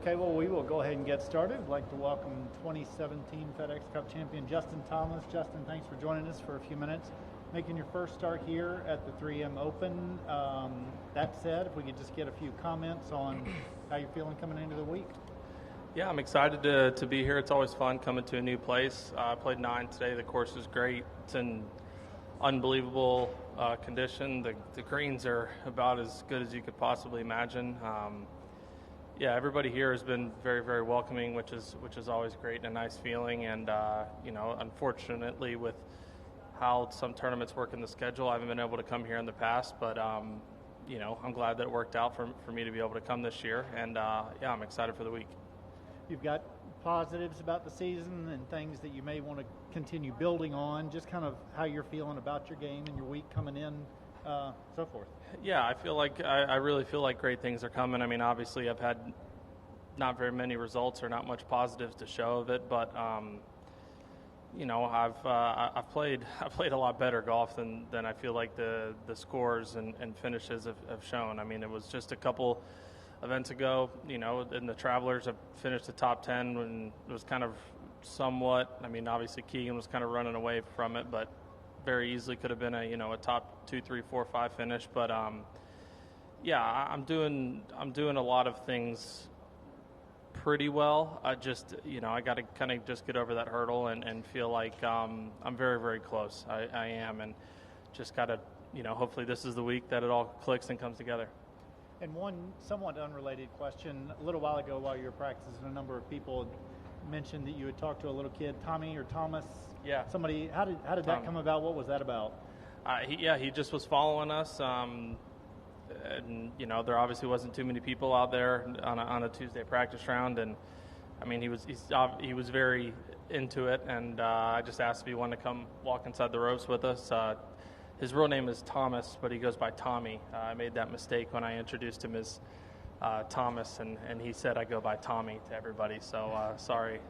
Okay, well, we will go ahead and get started. I'd like to welcome 2017 FedEx Cup champion Justin Thomas. Justin, thanks for joining us for a few minutes. Making your first start here at the 3M Open. That said, if we could just get a few comments on how you're feeling coming into the week. Yeah, I'm excited to be here. It's always fun coming to a new place. I played 9 today. The course is great. It's in unbelievable condition. The greens are about as good as you could possibly imagine. Yeah, everybody here has been very, very welcoming, which is always great and a nice feeling. And you know, unfortunately, with how some tournaments work in the schedule, I haven't been able to come here in the past. But you know, I'm glad that it worked out for me to be able to come this year. And yeah, I'm excited for the week. You've got positives about the season and things that you may want to continue building on. Just kind of how you're feeling about your game and your week coming in, so forth. Yeah, I feel like I really feel like great things are coming. I mean, obviously, I've had not very many results or not much positives to show of it, but you know, I've played a lot better golf than I feel like the scores and finishes have shown. I mean, it was just a couple events ago, you know, in the Travelers, I finished the top 10 when it was kind of somewhat. I mean, obviously Keegan was kind of running away from it, but very easily could have been a top 2, 3, 4, 5 finish. But yeah, I'm doing a lot of things pretty well. I just, you know, I got to kind of just get over that hurdle and feel like I'm very, very close. I am, and just got to, you know, hopefully this is the week that it all clicks and comes together. And one somewhat unrelated question. A little while ago while you were practicing, a number of people mentioned that you had talked to a little kid, Tommy or Thomas. Yeah. Somebody, how did that come about? What was that about? He just was following us. And, you know, there obviously wasn't too many people out there on a Tuesday practice round. And, I mean, he was very into it. And I just asked if he wanted to come walk inside the ropes with us. His real name is Thomas, but he goes by Tommy. I made that mistake when I introduced him as Thomas, and he said I go by Tommy to everybody. So sorry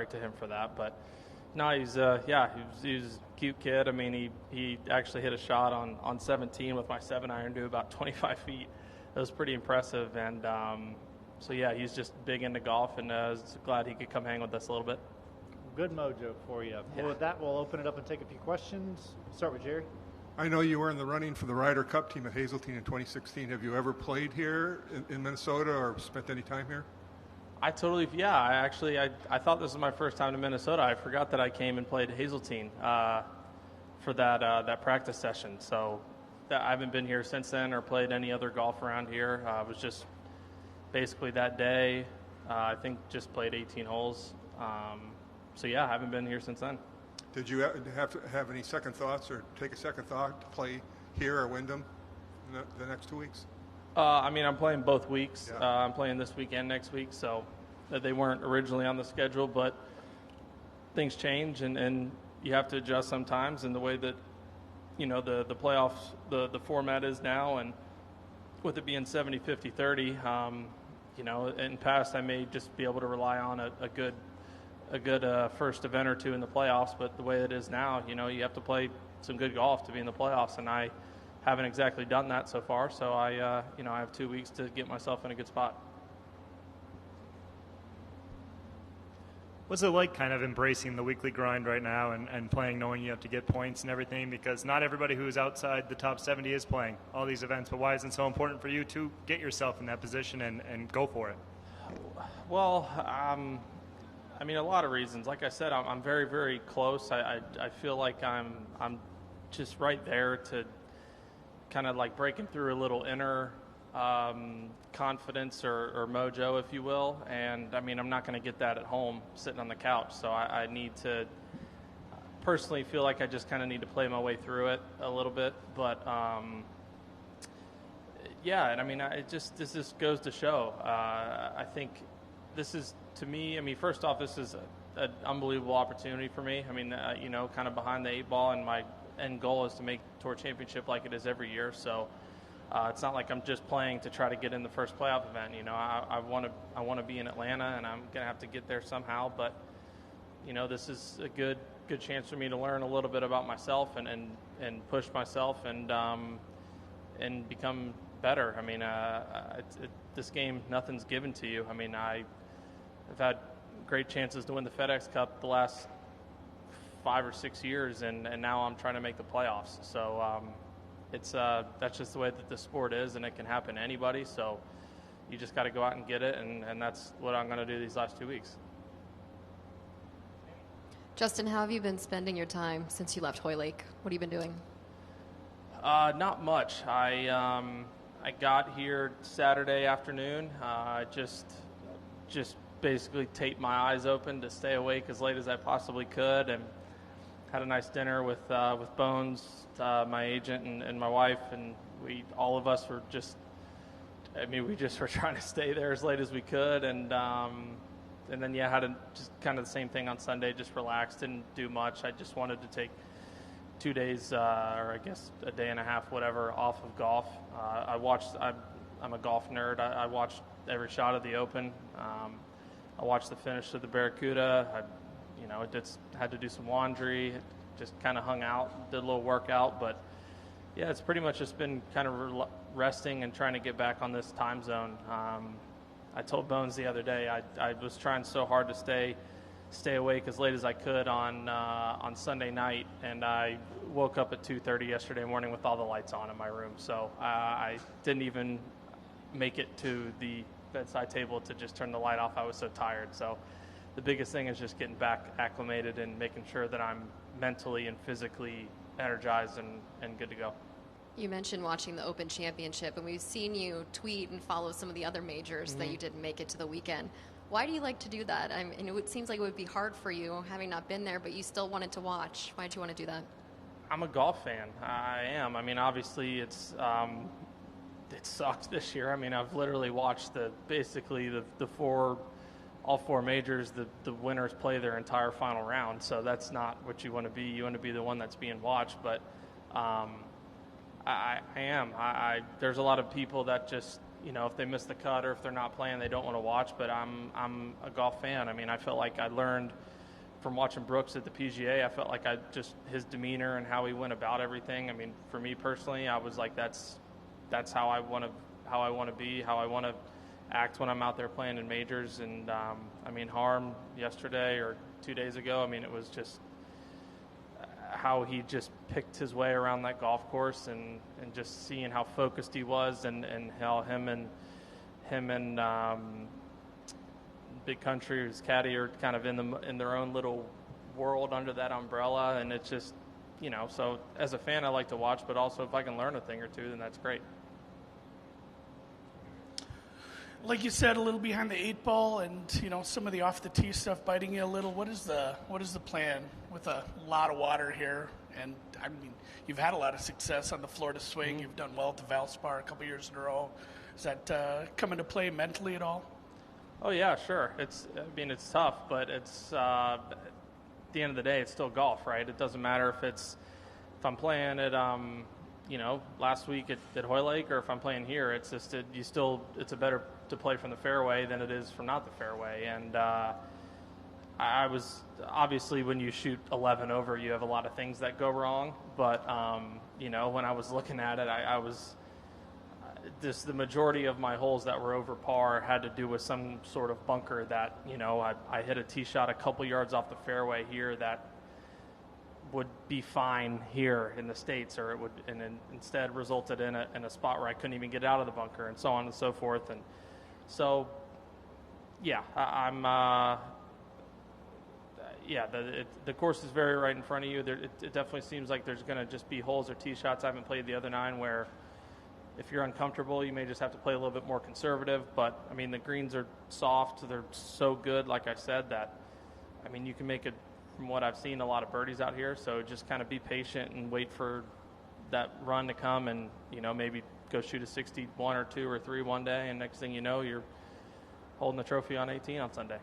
to him for that. But no, he's a cute kid. I mean, he actually hit a shot on 17 with my 7-iron to about 25 feet. It was pretty impressive. And so yeah, he's just big into golf, and I was glad he could come hang with us a little bit. Good mojo for you. Yeah. Well, with that, we'll open it up and take a few questions. Start with Jerry. I know you were in the running for the Ryder Cup team at Hazeltine in 2016. Have you ever played here in Minnesota or spent any time here? I thought this was my first time to Minnesota. I forgot that I came and played Hazeltine for that practice session. So I haven't been here since then or played any other golf around here. It was just basically that day. I think just played 18 holes. So yeah, I haven't been here since then. Did you have any second thoughts or take a second thought to play here or Wyndham in the next 2 weeks? I mean, I'm playing both weeks. Yeah. I'm playing this week and next week, so they weren't originally on the schedule, but things change, and you have to adjust sometimes. And the way that, you know, the playoffs, the format is now, and with it being 70, 50, 30, you know, in the past I may just be able to rely on a good first event or two in the playoffs, but the way it is now, you know, you have to play some good golf to be in the playoffs, and I haven't exactly done that so far. So I have 2 weeks to get myself in a good spot. What's it like kind of embracing the weekly grind right now and playing knowing you have to get points and everything, because not everybody who's outside the top 70 is playing all these events, but why is it so important for you to get yourself in that position and go for it? Well, I mean, a lot of reasons. Like I said, I'm very, very close. I feel like I'm just right there to kind of like breaking through a little inner confidence or mojo, if you will. And I mean, I'm not going to get that at home sitting on the couch. So I need to personally feel like I just kind of need to play my way through it a little bit. But yeah, and I mean, this just goes to show. I think this is, to me, I mean, first off, this is an unbelievable opportunity for me. I mean, you know, kind of behind the 8 ball, and my end goal is to make Tour Championship like it is every year. So it's not like I'm just playing to try to get in the first playoff event. You know, I want to be in Atlanta, and I'm gonna have to get there somehow. But you know, this is a good chance for me to learn a little bit about myself and push myself and become better. I mean, this game, nothing's given to you. I mean, have had great chances to win the FedEx Cup the last 5 or 6 years, and now I'm trying to make the playoffs. So that's just the way that the sport is, and it can happen to anybody. So you just got to go out and get it, and that's what I'm going to do these last 2 weeks. Justin, how have you been spending your time since you left Hoylake? What have you been doing? Not much. I got here Saturday afternoon. I just basically taped my eyes open to stay awake as late as I possibly could, and had a nice dinner with Bones, my agent, and my wife, and all of us were just. We just were trying to stay there as late as we could, and then had just kind of the same thing on Sunday. Just relaxed, didn't do much. I just wanted to take 2 days, or I guess a day and a half, whatever, off of golf. I'm a golf nerd. I watched every shot of the Open. I watched the finish of the Barracuda. Had to do some laundry. Just kind of hung out, did a little workout, but yeah, it's pretty much just been kind of resting and trying to get back on this time zone. I told Bones the other day I was trying so hard to stay awake as late as I could on Sunday night, and I woke up at 2:30 yesterday morning with all the lights on in my room. So I didn't even make it to the bedside table to just turn the light off. I was so tired. So the biggest thing is just getting back acclimated and making sure that I'm mentally and physically energized and good to go. You mentioned watching the Open Championship, and we've seen you tweet and follow some of the other majors that you didn't make it to the weekend. Why do you like to do that? It seems like it would be hard for you, having not been there, but you still wanted to watch. Why did you want to do that? I'm a golf fan. I am. Obviously, it sucked this year. I've literally watched all four majors, the winners play their entire final round. So that's not what you want to be. You want to be the one that's being watched. But I am. There's a lot of people that just, if they miss the cut or if they're not playing, they don't want to watch. But I'm a golf fan. I felt like I learned from watching Brooks at the PGA. I felt like his demeanor and how he went about everything. For me personally, I was like, that's how I want to be, how I want to act when I'm out there playing in majors. And Harm yesterday or 2 days ago, it was just how he just picked his way around that golf course, and just seeing how focused he was, and how him and Big Country, his caddy, are kind of in their own little world under that umbrella. And it's just, so as a fan I like to watch, but also if I can learn a thing or two, then that's great. Like you said, a little behind the 8 ball, and some of the off the tee stuff biting you a little. What is the plan with a lot of water here? And you've had a lot of success on the Florida swing. Mm-hmm. You've done well at the Valspar a couple years in a row. Is that come into play mentally at all? Oh yeah, sure. It's tough, but it's at the end of the day, it's still golf, right? It doesn't matter if I'm playing at last week at Hoylake, or if I'm playing here. It's just it's a better to play from the fairway than it is from not the fairway. And I was obviously, when you shoot 11 over, you have a lot of things that go wrong. But when I was looking at it, I was the majority of my holes that were over par had to do with some sort of bunker that I hit a tee shot a couple yards off the fairway here that would be fine here in the States, or it would, and then instead resulted in a spot where I couldn't even get out of the bunker, and so on and so forth. And so, yeah, the course is very right in front of you. It definitely seems like there's going to just be holes or tee shots. I haven't played the other 9 where if you're uncomfortable, you may just have to play a little bit more conservative. But the greens are soft. They're so good, like I said, that you can make it. From what I've seen, a lot of birdies out here, so just kind of be patient and wait for that run to come, and maybe go shoot a 61 or 2 or 3 one day, and next thing you know, you're holding the trophy on 18 on Sunday.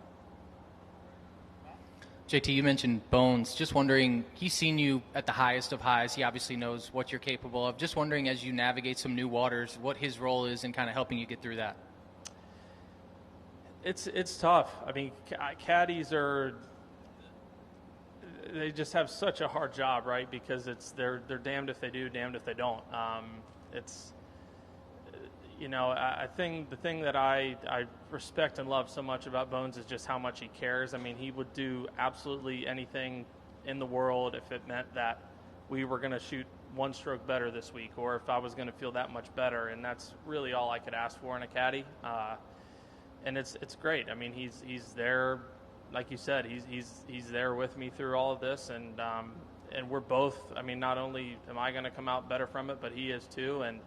JT, you mentioned Bones. Just wondering, he's seen you at the highest of highs. He obviously knows what you're capable of. Just wondering, as you navigate some new waters, what his role is in kind of helping you get through that. It's tough. Caddies they just have such a hard job, right? Because they're damned if they do, damned if they don't. you know, I think the thing that I respect and love so much about Bones is just how much he cares. I mean, he would do absolutely anything in the world if it meant that we were going to shoot one stroke better this week, or if I was going to feel that much better, and that's really all I could ask for in a caddy. And it's great. I mean, he's there, like you said, he's there with me through all of this, and we're both. I mean, not only am I going to come out better from it, but he is too, and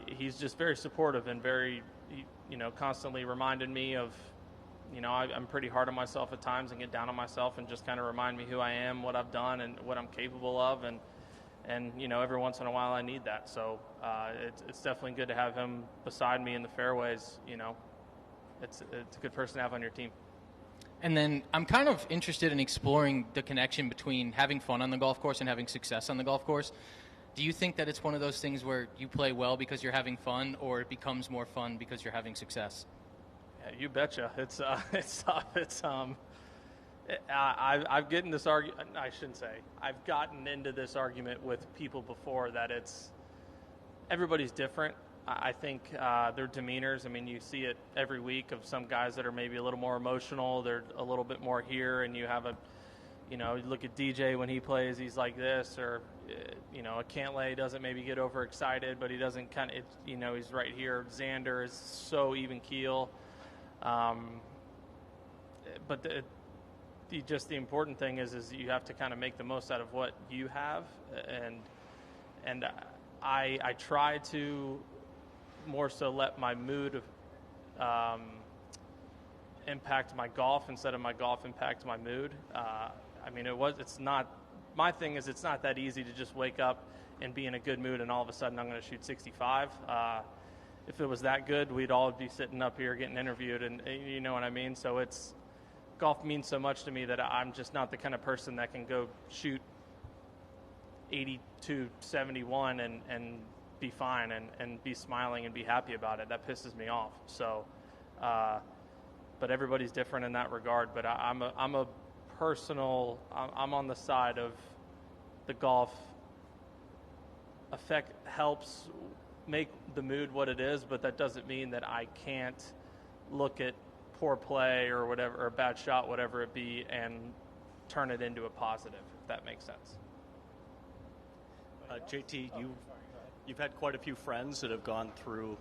he's just very supportive and very, you know, constantly reminding me of, you know, I'm pretty hard on myself at times and get down on myself and just kind of remind me who I am, what I've done, and what I'm capable of, and you know, every once in a while I need that. So it's definitely good to have him beside me in the fairways. You know, it's a good person to have on your team. And then I'm kind of interested in exploring the connection between having fun on the golf course and having success on the golf course. Do you think that it's one of those things where you play well because you're having fun, or it becomes more fun because you're having success? Yeah, you betcha. It's tough. I've gotten this argument. I shouldn't say. I've gotten into this argument with people before that everybody's different. I think their demeanors. I mean, you see it every week of some guys that are maybe a little more emotional. They're a little bit more here, and you have you look at DJ when he plays, he's like this, or you know, a Cantlay doesn't maybe get overexcited, but he doesn't kind of, you know, he's right here. Xander is so even keel. But the important thing is you have to kind of make the most out of what you have, and I try to more so let my mood impact my golf instead of my golf impact my mood. I mean, it's not, my thing is it's not that easy to just wake up and be in a good mood and all of a sudden I'm going to shoot 65. If it was that good, we'd all be sitting up here getting interviewed, and you know what I mean? So golf means so much to me that I'm just not the kind of person that can go shoot 82, 71 and be fine and be smiling and be happy about it. That pisses me off. So, but everybody's different in that regard. But I'm on the side of the golf effect helps make the mood what it is, but that doesn't mean that I can't look at poor play or whatever, or a bad shot, whatever it be, and turn it into a positive, if that makes sense. JT, you've had quite a few friends that have gone through,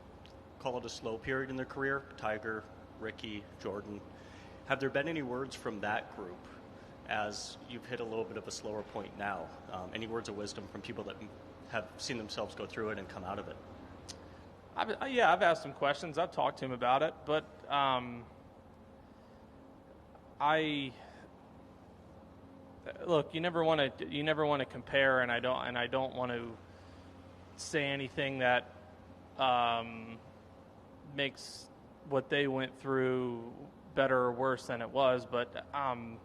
call it a slow period in their career, Tiger, Ricky, Jordan. Have there been any words from that group as you've hit a little bit of a slower point now? Any words of wisdom from people that have seen themselves go through it and come out of it? I've asked him questions. I've talked to him about it, but look, you never want to compare, and I don't want to say anything that makes what they went through better or worse than it was. But I'm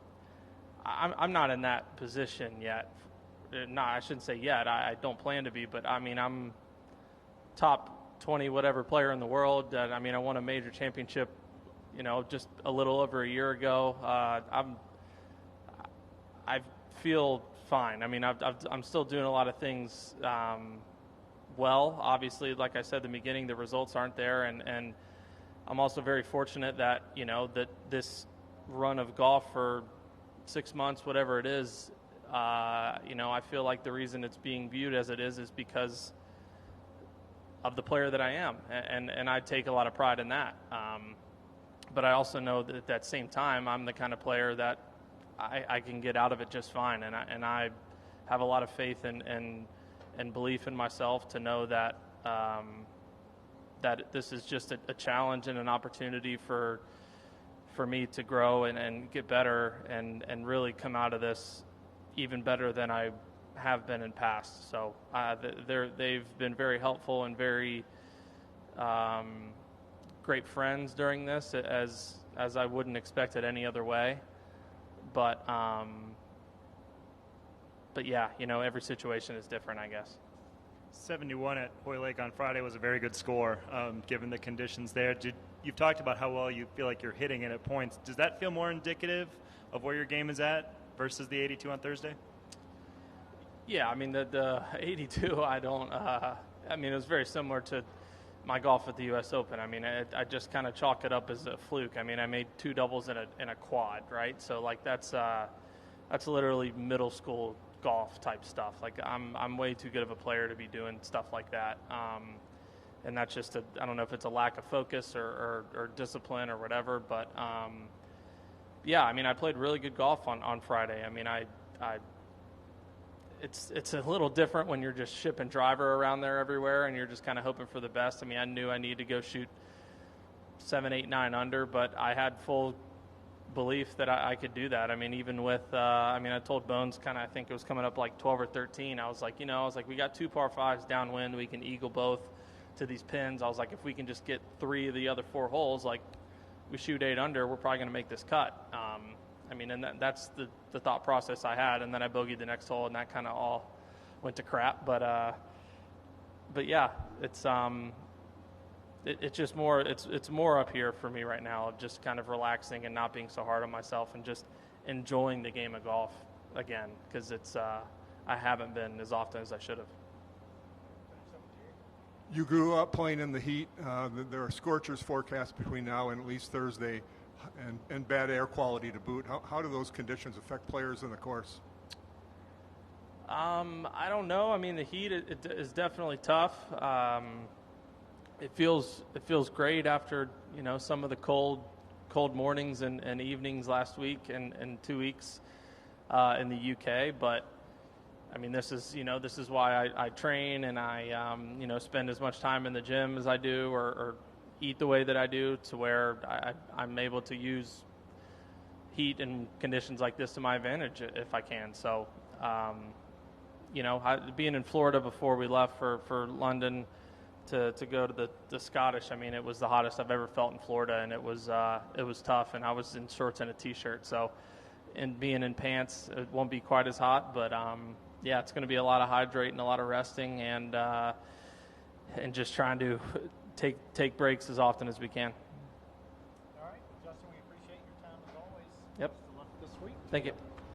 not in that position yet. No, I shouldn't say yet. I don't plan to be, but I mean, I'm top 20 whatever player in the world. I mean, I won a major championship, you know, just a little over a year ago. I feel fine. I mean, I'm still doing a lot of things well. Obviously, like I said at the beginning, the results aren't there, and I'm also very fortunate that, you know, that this run of golf for 6 months, whatever it is, you know, I feel like the reason it's being viewed as it is because of the player that I am, and I take a lot of pride in that. But I also know that at that same time, I'm the kind of player that I can get out of it just fine, and I have a lot of faith and belief in myself to know that that this is just a challenge and an opportunity for me to grow and get better and really come out of this even better than I have been in past. So they've been very helpful and very great friends during this, as I wouldn't expect it any other way. But yeah, you know, every situation is different, I guess. 71 at Hoy Lake on Friday was a very good score, given the conditions there. You've talked about how well you feel like you're hitting it at points. Does that feel more indicative of where your game is at versus the 82 on Thursday? Yeah, I mean, the 82, I don't, I mean, it was very similar to my golf at the U.S. Open. I mean, I just kind of chalk it up as a fluke. I mean, I made 2 doubles in a quad, right? So like that's literally middle school golf type stuff. Like I'm way too good of a player to be doing stuff like that. And that's just I don't know if it's a lack of focus or discipline or whatever, but yeah, I mean, I played really good golf on Friday. I mean, it's a little different when you're just shipping driver around there everywhere and you're just kind of hoping for the best. I mean, I knew I needed to go shoot 7, 8, 9 under, but I had full belief that I could do that. I mean, even with, I told Bones I think it was coming up like 12 or 13. I was like, we got 2 par 5s downwind. We can eagle both to these pins. I was like, if we can just get 3 of the other 4 holes, like we shoot 8 under, we're probably going to make this cut. And that's the thought process I had. And then I bogeyed the next hole, and that kind of all went to crap. But yeah, it's just more. It's more up here for me right now of just kind of relaxing and not being so hard on myself and just enjoying the game of golf again, because I haven't been as often as I should have. You grew up playing in the heat. There are scorchers forecast between now and at least Thursday, and bad air quality to boot. How do those conditions affect players in the course? I don't know. I mean, the heat it is definitely tough. It feels great after some of the cold mornings and evenings last week and 2 weeks in the UK. But I mean, this is why I train and I spend as much time in the gym as I do or eat the way that I do, to where I'm able to use heat and conditions like this to my advantage if I can. So, being in Florida before we left for London to go to the Scottish, I mean, it was the hottest I've ever felt in Florida, and it was tough, and I was in shorts and a t-shirt. So, and being in pants, it won't be quite as hot, but yeah, it's going to be a lot of hydrating, a lot of resting, and just trying to take breaks as often as we can. All right, Justin, we appreciate your time as always. Yep. Best of luck this week. Thank you.